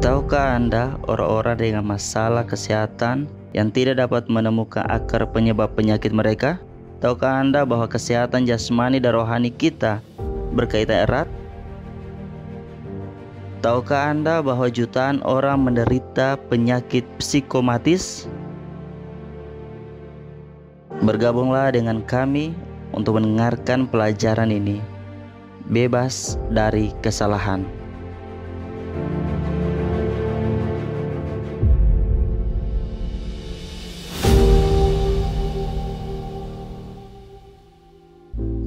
Tahukah Anda orang-orang dengan masalah kesehatan yang tidak dapat menemukan akar penyebab penyakit mereka? Tahukah Anda bahwa kesehatan jasmani dan rohani kita berkaitan erat? Tahukah Anda bahwa jutaan orang menderita penyakit psikomatis? Bergabunglah dengan kami untuk mendengarkan pelajaran ini. Bebas dari kesalahan.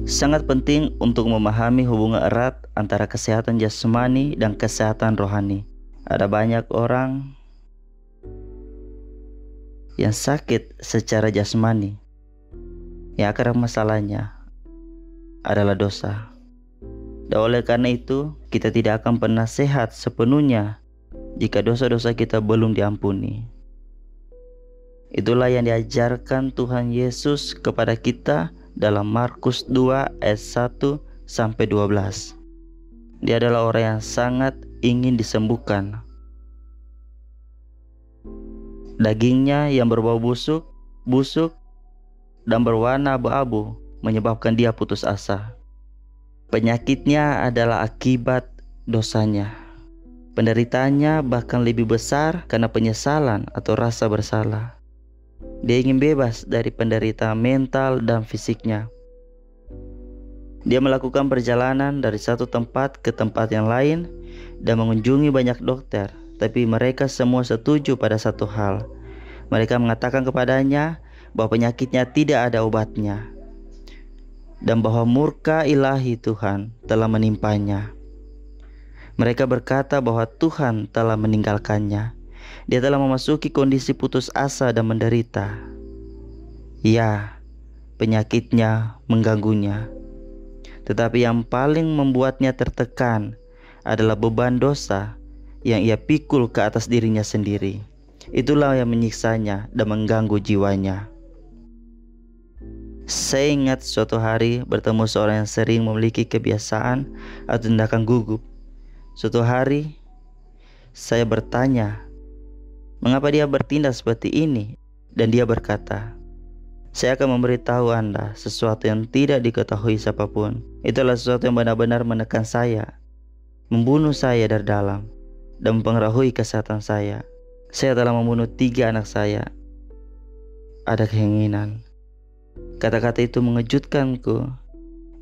Sangat penting untuk memahami hubungan erat antara kesehatan jasmani dan kesehatan rohani. Ada banyak orang yang sakit secara jasmani. Yang akar masalahnya adalah dosa. Dan oleh karena itu, kita tidak akan pernah sehat sepenuhnya jika dosa-dosa kita belum diampuni. Itulah yang diajarkan Tuhan Yesus kepada kita dalam Markus 2 ayat 1 sampai 12. Dia adalah orang yang sangat ingin disembuhkan. Dagingnya yang berbau busuk dan berwarna abu-abu menyebabkan dia putus asa. Penyakitnya adalah akibat dosanya. Penderitaannya bahkan lebih besar karena penyesalan atau rasa bersalah. Dia ingin bebas dari penderitaan mental dan fisiknya. Dia melakukan perjalanan dari satu tempat ke tempat yang lain dan mengunjungi banyak dokter, tapi mereka semua setuju pada satu hal. Mereka mengatakan kepadanya bahwa penyakitnya tidak ada obatnya dan bahwa murka ilahi Tuhan telah menimpanya. Mereka berkata bahwa Tuhan telah meninggalkannya. Dia telah memasuki kondisi putus asa dan menderita. Ya, penyakitnya mengganggunya. Tetapi yang paling membuatnya tertekan adalah beban dosa yang ia pikul ke atas dirinya sendiri. Itulah yang menyiksanya dan mengganggu jiwanya. Saya ingat suatu hari bertemu seorang yang sering memiliki kebiasaan atau tindakan gugup. Suatu hari saya bertanya, mengapa dia bertindak seperti ini? Dan dia berkata, saya akan memberitahu Anda sesuatu yang tidak diketahui siapapun. Itulah sesuatu yang benar-benar menekan saya, membunuh saya dari dalam, dan mempengaruhi kesehatan saya. Saya telah membunuh 3 anak saya. Ada keinginan. Kata-kata itu mengejutkanku.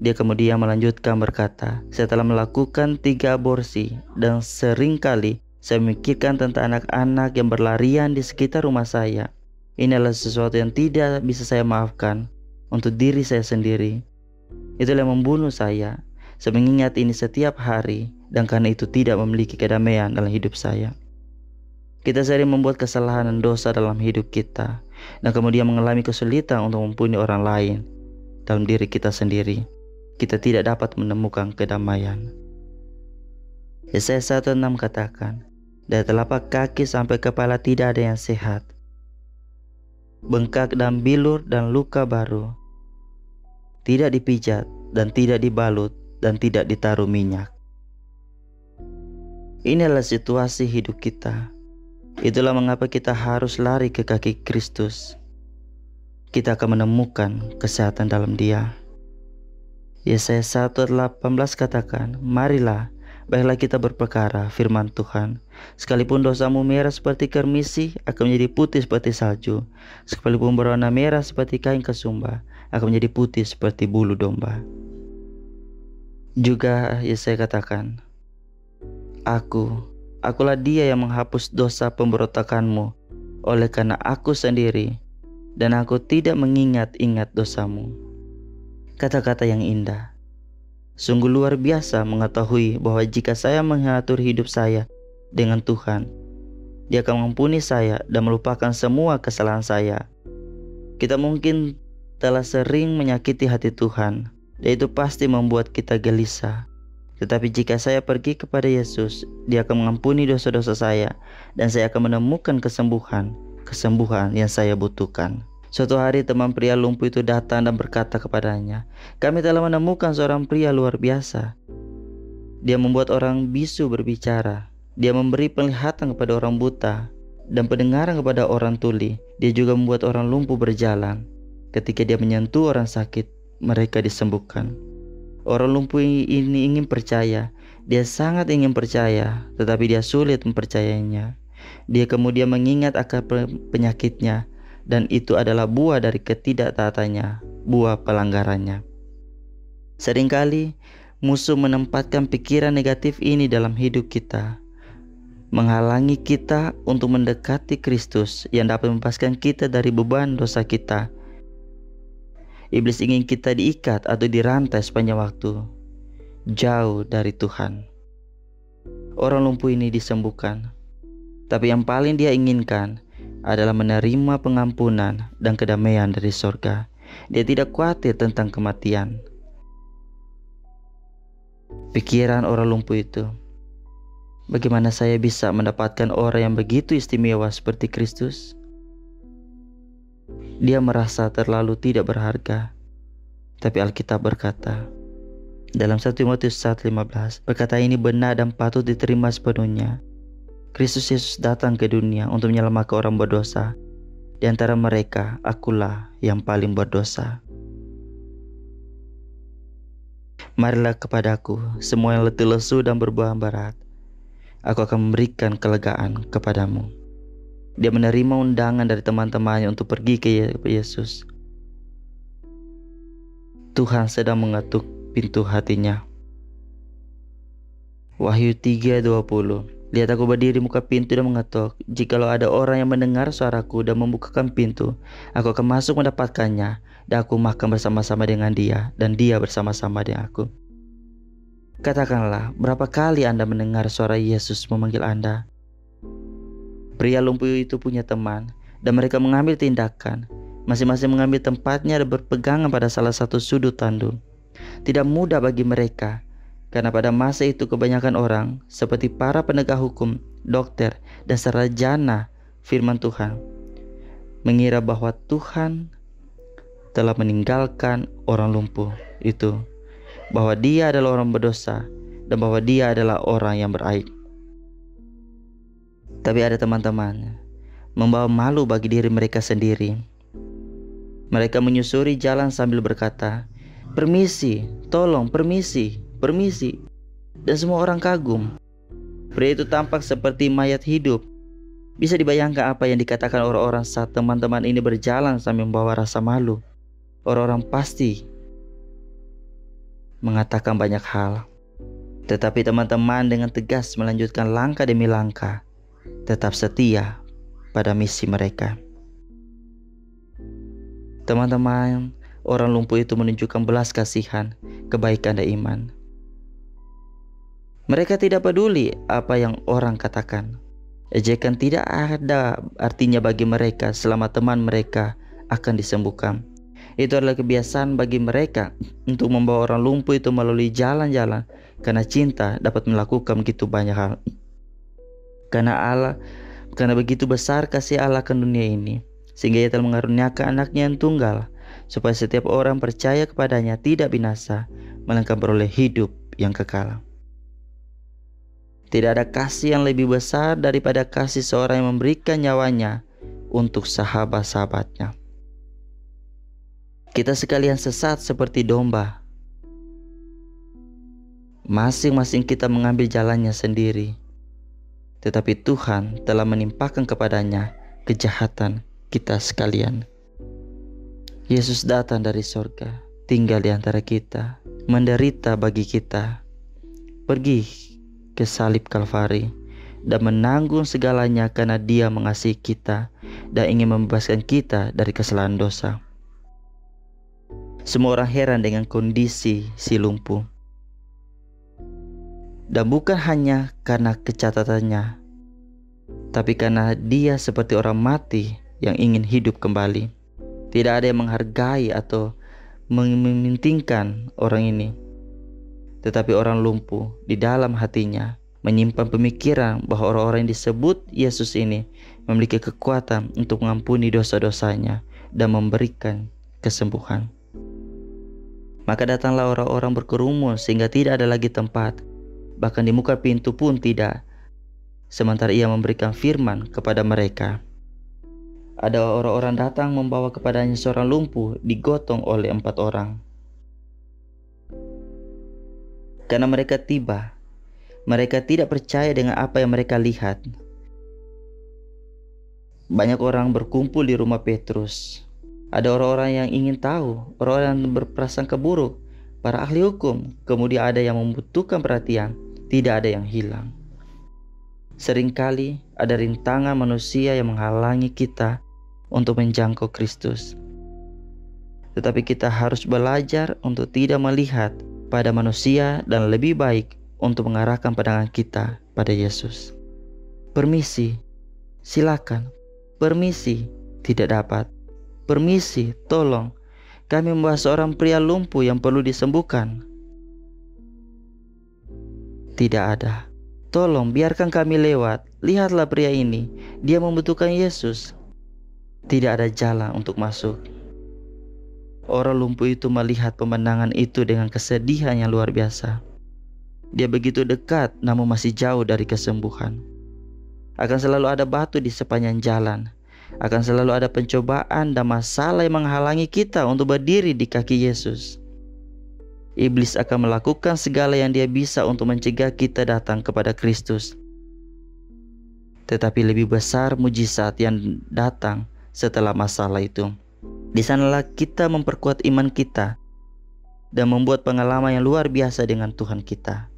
Dia kemudian melanjutkan berkata, saya telah melakukan 3 aborsi dan seringkali saya memikirkan tentang anak-anak yang berlarian di sekitar rumah saya. Ini adalah sesuatu yang tidak bisa saya maafkan untuk diri saya sendiri. Itulah yang membunuh saya. Saya mengingat ini setiap hari dan karena itu tidak memiliki kedamaian dalam hidup saya. Kita sering membuat kesalahan dan dosa dalam hidup kita dan kemudian mengalami kesulitan untuk mempunyai orang lain. Dalam diri kita sendiri, kita tidak dapat menemukan kedamaian. Yesaya 1:6 katakan, dari telapak kaki sampai kepala tidak ada yang sehat. Bengkak dan bilur dan luka baru. Tidak dipijat dan tidak dibalut dan tidak ditaruh minyak. Inilah situasi hidup kita. Itulah mengapa kita harus lari ke kaki Kristus. Kita akan menemukan kesehatan dalam Dia. Yesaya 1:18 katakan, marilah, baiklah kita berperkara firman Tuhan. Sekalipun dosamu merah seperti kermisi, akan menjadi putih seperti salju. Sekalipun berwarna merah seperti kain kesumba, akan menjadi putih seperti bulu domba. Juga Yesaya katakan, Akulah dia yang menghapus dosa pemberontakanmu, oleh karena aku sendiri, dan aku tidak mengingat-ingat dosamu. Kata-kata yang indah. Sungguh luar biasa mengetahui bahwa jika saya mengatur hidup saya dengan Tuhan, Dia akan mengampuni saya dan melupakan semua kesalahan saya. Kita mungkin telah sering menyakiti hati Tuhan, dan itu pasti membuat kita gelisah. Tetapi jika saya pergi kepada Yesus, Dia akan mengampuni dosa-dosa saya dan saya akan menemukan kesembuhan yang saya butuhkan. Suatu hari teman pria lumpuh itu datang dan berkata kepadanya, kami telah menemukan seorang pria luar biasa. Dia membuat orang bisu berbicara. Dia memberi penglihatan kepada orang buta dan pendengaran kepada orang tuli. Dia juga membuat orang lumpuh berjalan. Ketika dia menyentuh orang sakit, mereka disembuhkan. Orang lumpuh ini ingin percaya. Dia sangat ingin percaya, tetapi dia sulit mempercayainya. Dia kemudian mengingat akan penyakitnya, dan itu adalah buah dari ketidaktaatannya, buah pelanggarannya. Seringkali musuh menempatkan pikiran negatif ini dalam hidup kita, menghalangi kita untuk mendekati Kristus yang dapat membebaskan kita dari beban dosa kita. Iblis ingin kita diikat atau dirantai sepanjang waktu, jauh dari Tuhan. Orang lumpuh ini disembuhkan, tapi yang paling dia inginkan adalah menerima pengampunan dan kedamaian dari sorga. Dia tidak khawatir tentang kematian. Pikiran orang lumpuh itu, bagaimana saya bisa mendapatkan orang yang begitu istimewa seperti Kristus? Dia merasa terlalu tidak berharga. Tapi Alkitab berkata dalam 1 Timotius 1:15, berkata ini benar dan patut diterima sepenuhnya. Kristus Yesus datang ke dunia untuk menyelamatkan orang berdosa. Di antara mereka, akulah yang paling berdosa. Marilah kepadaku, semua yang letih lesu dan berbuah berat. Aku akan memberikan kelegaan kepadamu. Dia menerima undangan dari teman-temannya untuk pergi ke Yesus. Tuhan sedang mengetuk pintu hatinya. Wahyu 3:20. Lihat aku berdiri di muka pintu dan mengetuk. Jikalau ada orang yang mendengar suaraku dan membukakan pintu, aku akan masuk mendapatkannya, dan aku makan bersama-sama dengan dia, dan dia bersama-sama dengan aku. Katakanlah, berapa kali Anda mendengar suara Yesus memanggil Anda? Pria lumpuh itu punya teman, dan mereka mengambil tindakan. Masing-masing mengambil tempatnya dan berpegangan pada salah satu sudut tanduk. Tidak mudah bagi mereka, karena pada masa itu kebanyakan orang, seperti para penegak hukum, dokter, dan sarjana firman Tuhan, mengira bahwa Tuhan telah meninggalkan orang lumpuh itu, bahwa dia adalah orang berdosa, dan bahwa dia adalah orang yang beraib. Tapi ada teman-teman membawa malu bagi diri mereka sendiri. Mereka menyusuri jalan sambil berkata, "Permisi, tolong, permisi, permisi." Dan semua orang kagum. Pria itu tampak seperti mayat hidup. Bisa dibayangkan apa yang dikatakan orang-orang saat teman-teman ini berjalan sambil membawa rasa malu. Orang-orang pasti mengatakan banyak hal. Tetapi teman-teman dengan tegas melanjutkan langkah demi langkah, tetap setia pada misi mereka. Teman-teman, orang lumpuh itu menunjukkan belas kasihan, kebaikan dan iman. Mereka tidak peduli apa yang orang katakan. Ejekan tidak ada artinya bagi mereka selama teman mereka akan disembuhkan. Itu adalah kebiasaan bagi mereka untuk membawa orang lumpuh itu melalui jalan-jalan, karena cinta dapat melakukan begitu banyak hal. Karena begitu besar kasih Allah ke dunia ini, sehingga Ia telah mengaruniakan anaknya yang tunggal, supaya setiap orang percaya kepadanya tidak binasa, melainkan beroleh hidup yang kekal. Tidak ada kasih yang lebih besar daripada kasih seorang yang memberikan nyawanya untuk sahabat-sahabatnya. Kita sekalian sesat seperti domba. Masing-masing kita mengambil jalannya sendiri. Tetapi Tuhan telah menimpakan kepadanya kejahatan kita sekalian. Yesus datang dari sorga, tinggal di antara kita, menderita bagi kita, pergi ke salib Kalvari, dan menanggung segalanya karena Dia mengasihi kita dan ingin membebaskan kita dari kesalahan dosa. Semua orang heran dengan kondisi si lumpuh. Dan bukan hanya karena kecatatannya, tapi karena dia seperti orang mati yang ingin hidup kembali. Tidak ada yang menghargai atau mementingkan orang ini. Tetapi orang lumpuh di dalam hatinya menyimpan pemikiran bahwa orang-orang yang disebut Yesus ini memiliki kekuatan untuk mengampuni dosa-dosanya dan memberikan kesembuhan. Maka datanglah orang-orang berkerumun sehingga tidak ada lagi tempat. Bahkan di muka pintu pun tidak. sementara ia memberikan firman kepada mereka. Ada orang-orang datang membawa kepadanya seorang lumpuh digotong oleh 4 orang. Karena mereka tiba, mereka tidak percaya dengan apa yang mereka lihat. Banyak orang berkumpul di rumah Petrus. Ada orang-orang yang ingin tahu, orang-orang yang berprasangka buruk, para ahli hukum. Kemudian ada yang membutuhkan perhatian, tidak ada yang hilang. Seringkali ada rintangan manusia yang menghalangi kita untuk menjangkau Kristus. Tetapi kita harus belajar untuk tidak melihat pada manusia dan lebih baik untuk mengarahkan pandangan kita pada Yesus. Permisi, silakan. Permisi, tidak dapat. Permisi, tolong. Kami membahas seorang pria lumpuh yang perlu disembuhkan. Tidak ada. Tolong, biarkan kami lewat. Lihatlah pria ini. Dia membutuhkan Yesus. Tidak ada jalan untuk masuk. Orang lumpuh itu melihat pemandangan itu dengan kesedihan yang luar biasa. Dia begitu dekat, namun masih jauh dari kesembuhan. Akan selalu ada batu di sepanjang jalan. Akan selalu ada pencobaan dan masalah yang menghalangi kita untuk berdiri di kaki Yesus. Iblis akan melakukan segala yang dia bisa untuk mencegah kita datang kepada Kristus. Tetapi lebih besar mujizat yang datang setelah masalah itu. Di sanalah kita memperkuat iman kita dan membuat pengalaman yang luar biasa dengan Tuhan kita.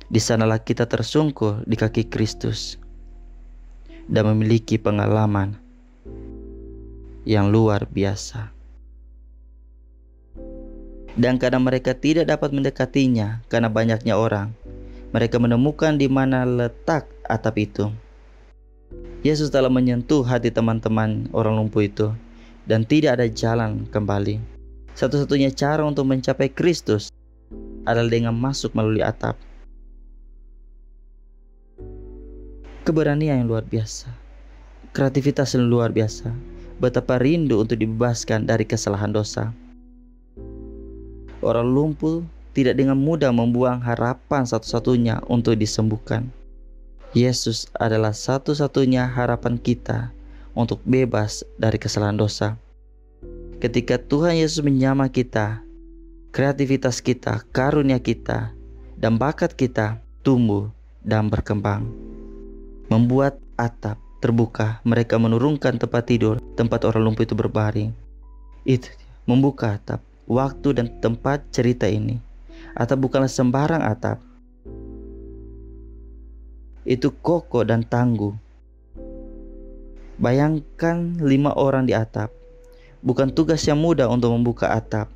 Di sanalah kita tersungkur di kaki Kristus dan memiliki pengalaman yang luar biasa. Dan karena mereka tidak dapat mendekatinya karena banyaknya orang, mereka menemukan di mana letak atap itu. Yesus telah menyentuh hati teman-teman orang lumpuh itu dan tidak ada jalan kembali. Satu-satunya cara untuk mencapai Kristus adalah dengan masuk melalui atap. Keberanian yang luar biasa, kreativitas yang luar biasa, betapa rindu untuk dibebaskan dari kesalahan dosa. Orang lumpuh tidak dengan mudah membuang harapan satu-satunya untuk disembuhkan. Yesus adalah satu-satunya harapan kita untuk bebas dari kesalahan dosa. Ketika Tuhan Yesus menyamah kita, kreativitas kita, karunia kita, dan bakat kita tumbuh dan berkembang. Membuat atap terbuka, mereka menurunkan tempat tidur, tempat orang lumpuh itu berbaring. Itu membuka atap, waktu dan tempat cerita ini. Atap bukanlah sembarang atap. Itu kokoh dan tangguh. Bayangkan 5 orang di atap. Bukan tugas yang mudah untuk membuka atap.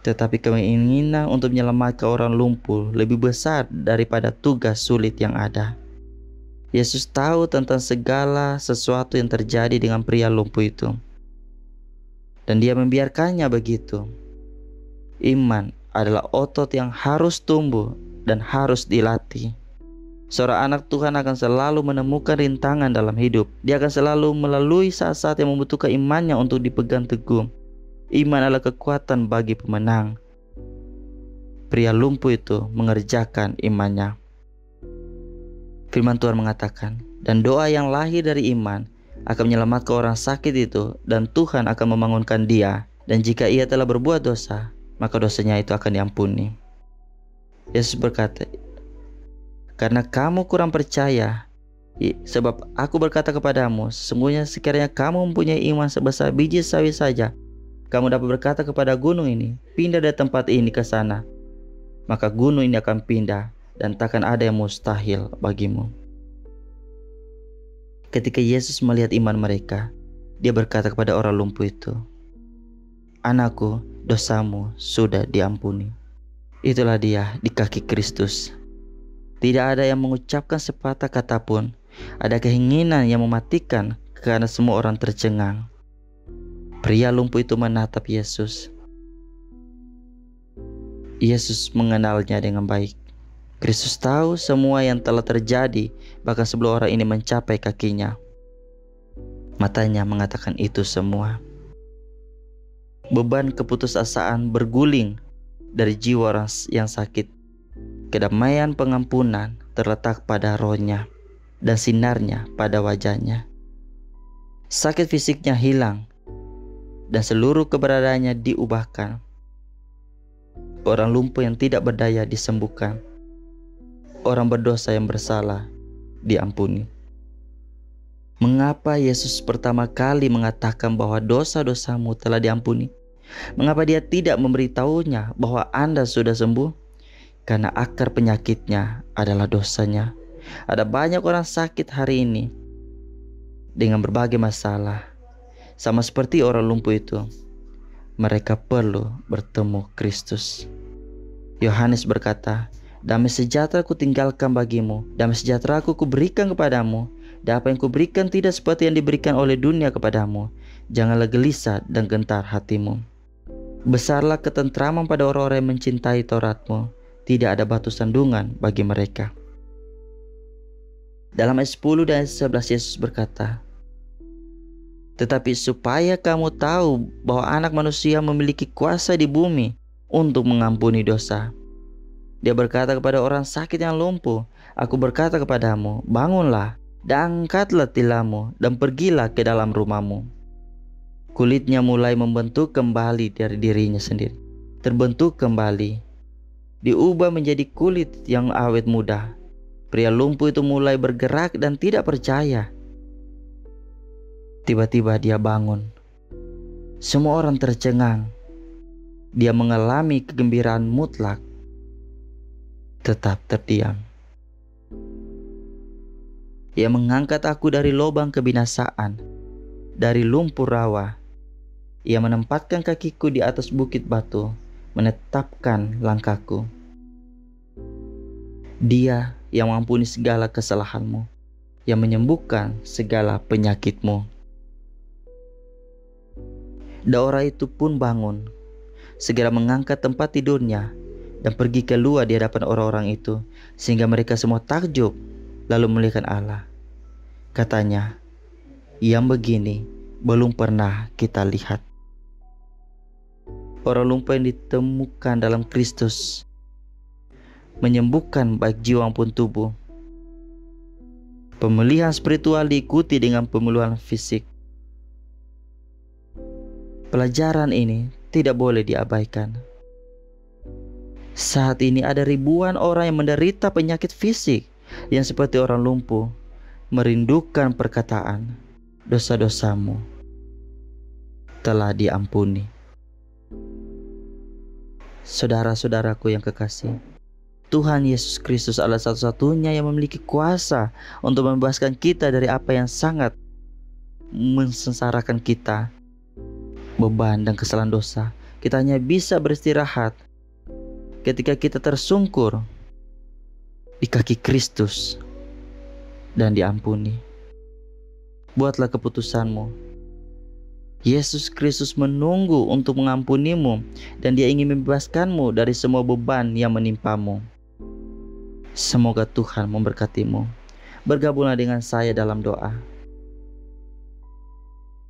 Tetapi keinginan untuk menyelamatkan orang lumpuh lebih besar daripada tugas sulit yang ada. Yesus tahu tentang segala sesuatu yang terjadi dengan pria lumpuh itu. Dan dia membiarkannya begitu. Iman adalah otot yang harus tumbuh dan harus dilatih. Seorang anak Tuhan akan selalu menemukan rintangan dalam hidup. Dia akan selalu melalui saat-saat yang membutuhkan imannya untuk dipegang teguh. Iman adalah kekuatan bagi pemenang. Pria lumpuh itu mengerjakan imannya. Firman Tuhan mengatakan, dan doa yang lahir dari iman akan menyelamatkan orang sakit itu, dan Tuhan akan membangunkan dia. Dan jika ia telah berbuat dosa, maka dosanya itu akan diampuni. Yesus berkata, karena kamu kurang percaya, sebab aku berkata kepadamu, sesungguhnya sekiranya kamu mempunyai iman sebesar biji sawi saja, kamu dapat berkata kepada gunung ini, pindah dari tempat ini ke sana, maka gunung ini akan pindah, dan takkan ada yang mustahil bagimu. Ketika Yesus melihat iman mereka, dia berkata kepada orang lumpuh itu, anakku, dosamu sudah diampuni. Itulah dia di kaki Kristus. Tidak ada yang mengucapkan sepatah kata pun. Ada keinginan yang mematikan karena semua orang tercengang. Pria lumpuh itu menatap Yesus. Yesus mengenalnya dengan baik. Kristus tahu semua yang telah terjadi, bahkan sebelum orang ini mencapai kakinya. Matanya mengatakan itu semua. Beban keputusasaan berguling dari jiwa orang yang sakit. kedamaian pengampunan terletak pada rohnya dan sinarnya pada wajahnya. Sakit fisiknya hilang dan seluruh keberadaannya diubahkan. Orang lumpuh yang tidak berdaya disembuhkan. Orang berdosa yang bersalah diampuni. Mengapa Yesus pertama kali mengatakan bahwa dosa-dosamu telah diampuni? Mengapa dia tidak memberitahunya bahwa Anda sudah sembuh? Karena akar penyakitnya adalah dosanya. Ada banyak orang sakit hari ini dengan berbagai masalah. Sama seperti orang lumpuh itu, mereka perlu bertemu Kristus. Yohanes berkata, "Damai sejahtera ku tinggalkan bagimu, damai sejahtera ku berikan kepadamu. Dan apa yang kuberikan tidak seperti yang diberikan oleh dunia kepadamu. Janganlah gelisah dan gentar hatimu. Besarlah ketentraman pada orang-orang yang mencintai Tauratmu. Tidak ada batu sandungan bagi mereka." Dalam ayat 10 dan ayat 11 Yesus berkata, "Tetapi supaya kamu tahu bahwa Anak Manusia memiliki kuasa di bumi untuk mengampuni dosa." Dia berkata kepada orang sakit yang lumpuh, "Aku berkata kepadamu, bangunlah dan angkatlah tilammu dan pergilah ke dalam rumahmu." Kulitnya mulai membentuk kembali dari dirinya sendiri. Terbentuk kembali. Diubah menjadi kulit yang awet muda. Pria lumpuh itu mulai bergerak dan tidak percaya. Tiba-tiba dia bangun. Semua orang tercengang. Dia mengalami kegembiraan mutlak. Tetap terdiam. Ia mengangkat aku dari lubang kebinasaan, dari lumpur rawa. Ia menempatkan kakiku di atas bukit batu, menetapkan langkahku. Dia yang mengampuni segala kesalahanmu, yang menyembuhkan segala penyakitmu. Dan orang itu pun bangun, segera mengangkat tempat tidurnya, dan pergi keluar di hadapan orang-orang itu, sehingga mereka semua takjub, lalu memuliakan Allah. Katanya, "Yang begini belum pernah kita lihat." Orang lumpuh yang ditemukan dalam Kristus menyembuhkan baik jiwa maupun tubuh. Pemulihan spiritual diikuti dengan pemulihan fisik. Pelajaran ini tidak boleh diabaikan. Saat ini ada ribuan orang yang menderita penyakit fisik yang seperti orang lumpuh, merindukan perkataan, "Dosa-dosamu telah diampuni." Saudara-saudaraku yang kekasih, Tuhan Yesus Kristus adalah satu-satunya yang memiliki kuasa untuk membebaskan kita dari apa yang sangat mensengsarakan kita, beban dan kesalahan dosa. Kita hanya bisa beristirahat ketika kita tersungkur di kaki Kristus dan diampuni. Buatlah keputusanmu. Yesus Kristus menunggu untuk mengampunimu, dan Dia ingin membebaskanmu dari semua beban yang menimpamu. Semoga Tuhan memberkatimu. Bergabunglah dengan saya dalam doa.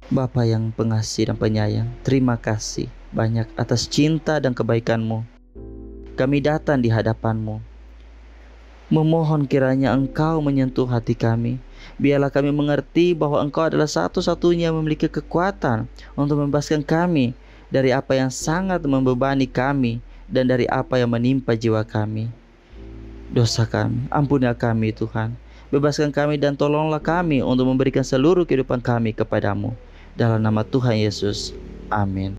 Bapa yang pengasih dan penyayang, terima kasih banyak atas cinta dan kebaikan-Mu. Kami datang di hadapan-Mu, memohon kiranya Engkau menyentuh hati kami. Biarlah kami mengerti bahwa Engkau adalah satu-satunya yang memiliki kekuatan untuk membebaskan kami dari apa yang sangat membebani kami dan dari apa yang menimpa jiwa kami. Dosa kami, ampunilah kami Tuhan. Bebaskan kami dan tolonglah kami untuk memberikan seluruh kehidupan kami kepadamu. Dalam nama Tuhan Yesus, amin.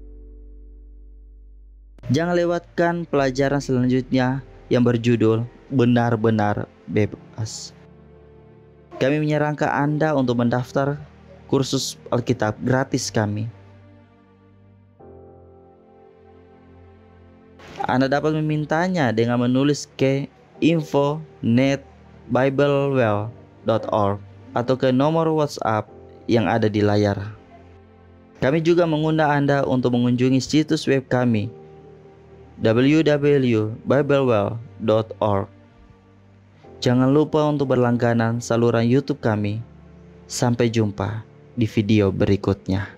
Jangan lewatkan pelajaran selanjutnya yang berjudul Benar-benar Bebas. Kami menyarankan Anda untuk mendaftar kursus Alkitab gratis kami. Anda dapat memintanya dengan menulis ke info@biblewell.org atau ke nomor WhatsApp yang ada di layar. Kami juga mengundang Anda untuk mengunjungi situs web kami www.biblewell.org. Jangan lupa untuk berlangganan saluran YouTube kami. Sampai jumpa di video berikutnya.